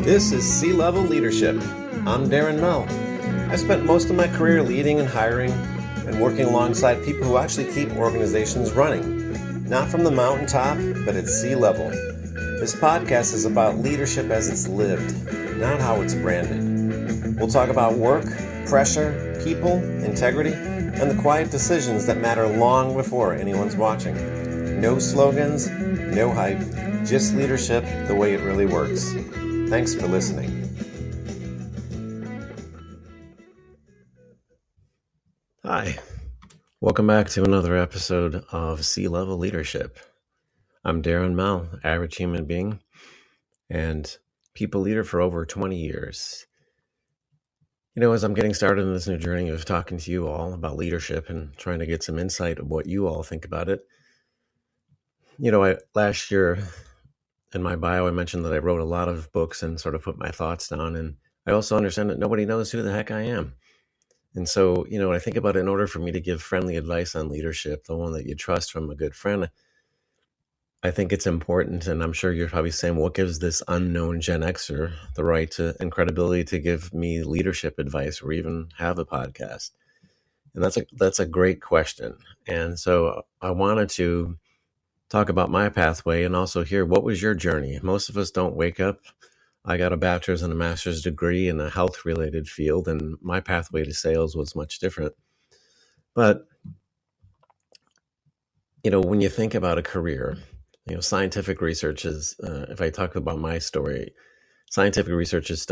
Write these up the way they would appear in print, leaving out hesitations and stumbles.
This is C-Level Leadership. I'm Darren. I spent most of my career leading and hiring and working alongside people who actually keep organizations running. Not from the mountaintop, but at sea level. This podcast is about leadership as it's lived, not how it's branded. We'll talk about work, pressure, people, integrity, and the quiet decisions that matter long before anyone's watching. No slogans, no hype, just leadership the way it really works. Thanks for listening. Hi, welcome back to another episode of C-Level Leadership. I'm Darren Mel, average human being and people leader for over 20 years. You know, as I'm getting started in this new journey of talking to you all about leadership and trying to get some insight of what you all think about it, you know, last year in my bio, I mentioned that I wrote a lot of books and sort of put my thoughts down. And I also understand that nobody knows who the heck I am. And so, you know, when I think about it, in order for me to give friendly advice on leadership, the one that you trust from a good friend, I think it's important, and I'm sure you're probably saying, what gives this unknown Gen Xer the right to and credibility to give me leadership advice or even have a podcast? And that's a great question. And so I wanted to talk about my pathway and also hear, what was your journey? Most of us don't wake up. I got a bachelor's and a master's degree in a health-related field, and my pathway to sales was much different. But, you know, when you think about a career, you know, scientific research is, if I talk about my story, scientific research has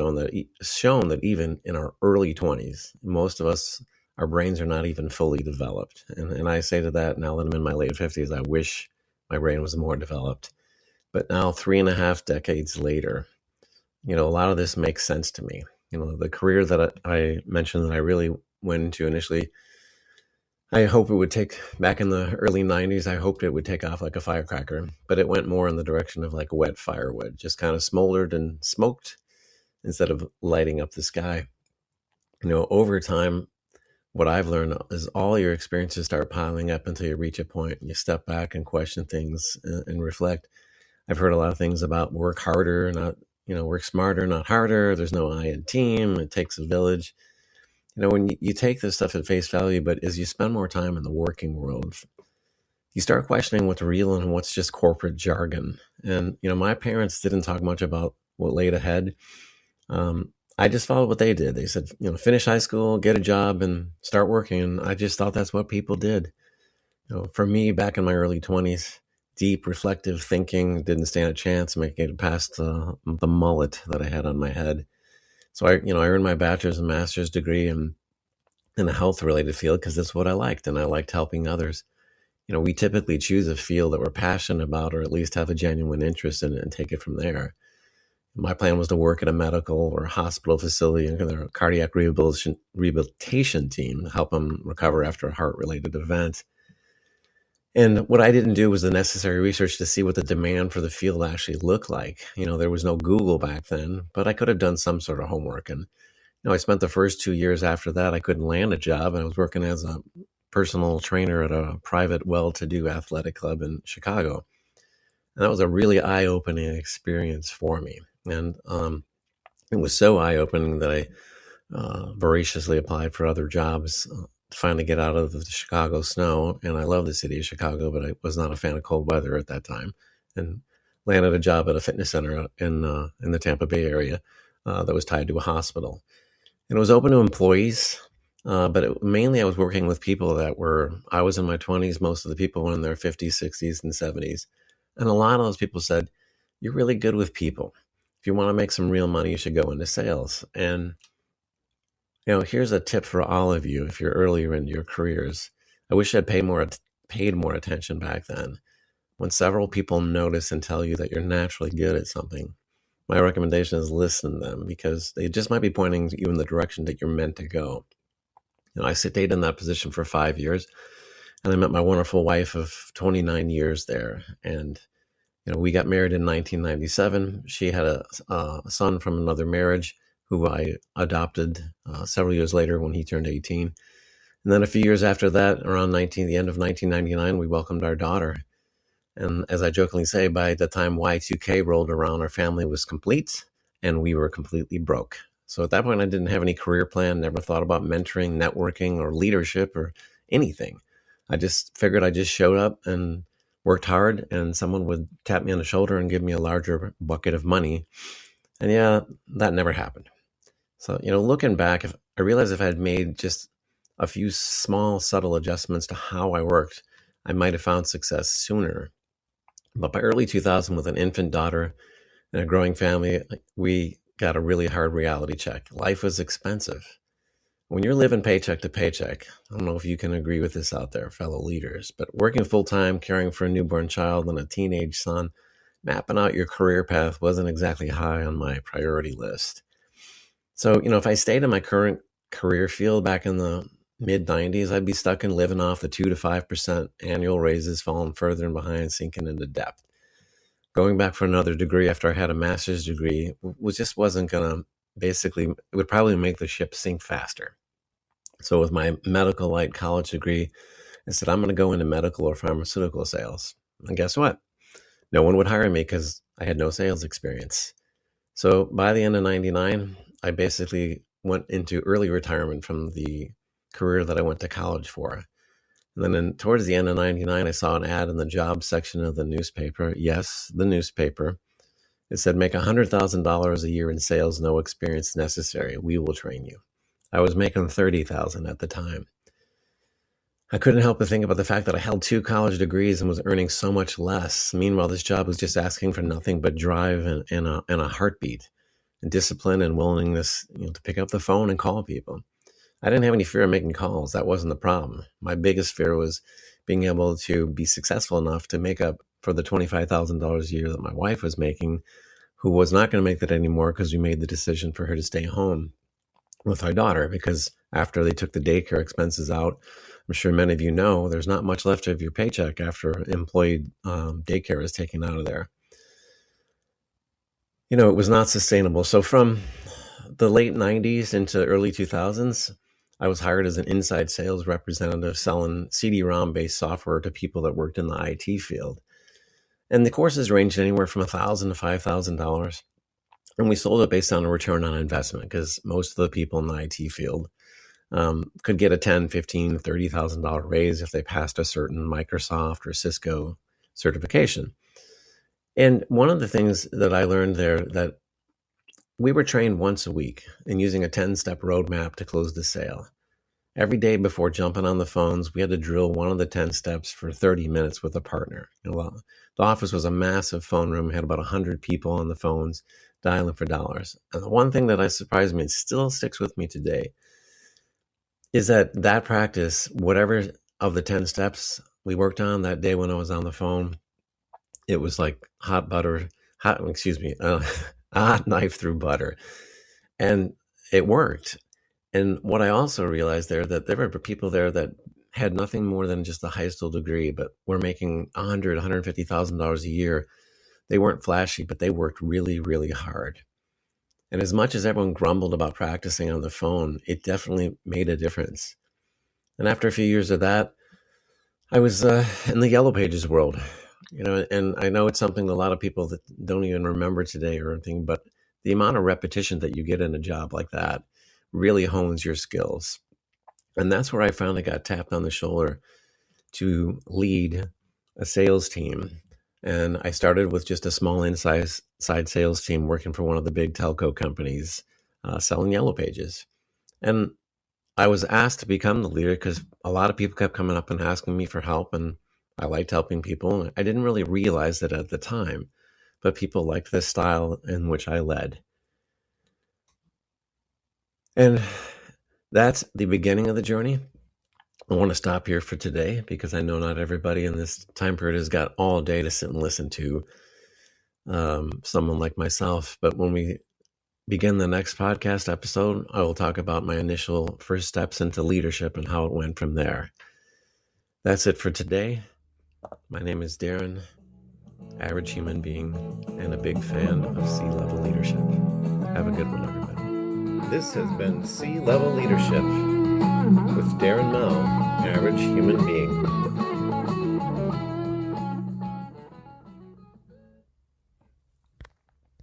shown that even in our early 20s, most of us, our brains are not even fully developed. And I say to that, now that I'm in my late 50s, I wish my brain was more developed. But now, 3.5 decades later, you know, a lot of this makes sense to me. You know, the career that I mentioned that I really went into initially, I hope it would take, back in the early 90s, I hoped it would take off like a firecracker, but it went more in the direction of like wet firewood, just kind of smoldered and smoked instead of lighting up the sky. You know, over time, what I've learned is all your experiences start piling up until you reach a point and you step back and question things and reflect. I've heard a lot of things about work harder, not, you know, work smarter, not harder. There's no I in team. It takes a village. You know, when you take this stuff at face value, but as you spend more time in the working world, you start questioning what's real and what's just corporate jargon. And, you know, my parents didn't talk much about what laid ahead. I just followed what they did. They said, you know, finish high school, get a job, and start working. And I just thought that's what people did. You know, for me, back in my early 20s, deep reflective thinking didn't stand a chance making it past the mullet that I had on my head. So I earned my bachelor's and master's degree in a health-related field because that's what I liked, and I liked helping others. You know, we typically choose a field that we're passionate about, or at least have a genuine interest in it, and take it from there. My plan was to work at a medical or hospital facility and a cardiac rehabilitation team to help them recover after a heart-related event. And what I didn't do was the necessary research to see what the demand for the field actually looked like. You know, there was no Google back then, but I could have done some sort of homework. And, you know, I spent the first 2 years after that, I couldn't land a job. And I was working as a personal trainer at a private, well-to-do athletic club in Chicago. And that was a really eye-opening experience for me. And it was so eye-opening that I voraciously applied for other jobs to finally get out of the Chicago snow. And I love the city of Chicago, but I was not a fan of cold weather at that time, and landed a job at a fitness center in the Tampa Bay area that was tied to a hospital. And it was open to employees, but mainly I was working with people I was in my 20s, most of the people were in their 50s, 60s, and 70s. And a lot of those people said, you're really good with people. If you want to make some real money, you should go into sales. And you know, here's a tip for all of you if you're earlier in your careers. I wish I'd paid more attention back then. When several people notice and tell you that you're naturally good at something, my recommendation is listen to them, because they just might be pointing you in the direction that you're meant to go. You know, I stayed in that position for 5 years, and I met my wonderful wife of 29 years there. And you know, we got married in 1997. She had a son from another marriage who I adopted several years later when he turned 18. And then a few years after that, around the end of 1999, we welcomed our daughter. And as I jokingly say, by the time Y2K rolled around, our family was complete. and we were completely broke. So at that point, I didn't have any career plan, never thought about mentoring, networking, or leadership or anything. I just figured I just showed up and worked hard, and someone would tap me on the shoulder and give me a larger bucket of money. And yeah, that never happened. So, looking back, if I realized if I had made just a few small, subtle adjustments to how I worked, I might have found success sooner. But by early 2000, with an infant daughter and a growing family, we got a really hard reality check. Life was expensive. When you're living paycheck to paycheck, I don't know if you can agree with this out there, fellow leaders, but working full-time, caring for a newborn child and a teenage son, mapping out your career path wasn't exactly high on my priority list. So, if I stayed in my current career field back in the mid 90s, I'd be stuck in living off the 2 to 5% annual raises, falling further and behind, sinking into debt. Going back for another degree after I had a master's degree wasn't going to, basically, it would probably make the ship sink faster. So with my medical light college degree, I said, I'm going to go into medical or pharmaceutical sales. And guess what? No one would hire me because I had no sales experience. So by the end of 99, I basically went into early retirement from the career that I went to college for. And then towards the end of 99, I saw an ad in the jobs section of the newspaper. Yes, the newspaper. It said, make $100,000 a year in sales, no experience necessary. We will train you. I was making $30,000 at the time. I couldn't help but think about the fact that I held 2 college degrees and was earning so much less. Meanwhile, this job was just asking for nothing but drive and a heartbeat and discipline and willingness, to pick up the phone and call people. I didn't have any fear of making calls. That wasn't the problem. My biggest fear was being able to be successful enough to make up for the $25,000 a year that my wife was making, who was not going to make that anymore because we made the decision for her to stay home with our daughter, because after they took the daycare expenses out, I'm sure many of you know, there's not much left of your paycheck after employee daycare is taken out of there. It was not sustainable. So from the late 90s into early 2000s, I was hired as an inside sales representative selling CD-ROM based software to people that worked in the IT field. And the courses ranged anywhere from $1,000 to $5,000. And we sold it based on a return on investment, because most of the people in the IT field could get a $10,000, $15,000, $30,000 raise if they passed a certain Microsoft or Cisco certification. And one of the things that I learned there, that we were trained once a week in using a 10-step roadmap to close the sale. Every day before jumping on the phones, we had to drill one of the 10 steps for 30 minutes with a partner. The office was a massive phone room. We had about 100 people on the phones dialing for dollars. And the one thing that surprised me and still sticks with me today is that practice, whatever of the 10 steps we worked on that day when I was on the phone, it was like a hot knife through butter. And it worked. And what I also realized there, that there were people there that had nothing more than just a high school degree, but were making $100,000, $150,000 a year. They weren't flashy, but they worked really, really hard. And as much as everyone grumbled about practicing on the phone, it definitely made a difference. And after a few years of that, I was in the Yellow Pages world, and I know it's something that a lot of people that don't even remember today or anything, but the amount of repetition that you get in a job like that really hones your skills. And that's where I finally got tapped on the shoulder to lead a sales team. And I started with just a small inside sales team working for one of the big telco companies, selling Yellow Pages. And I was asked to become the leader because a lot of people kept coming up and asking me for help, and I liked helping people. I didn't really realize it at the time, but people liked the style in which I led. And that's the beginning of the journey. I want to stop here for today because I know not everybody in this time period has got all day to sit and listen to someone like myself. But when we begin the next podcast episode, I will talk about my initial first steps into leadership and how it went from there. That's it for today. My name is Darren, average human being, and a big fan of C-level leadership. Have a good one, everybody. This has been C-Level Leadership with Darren Mell, average human being.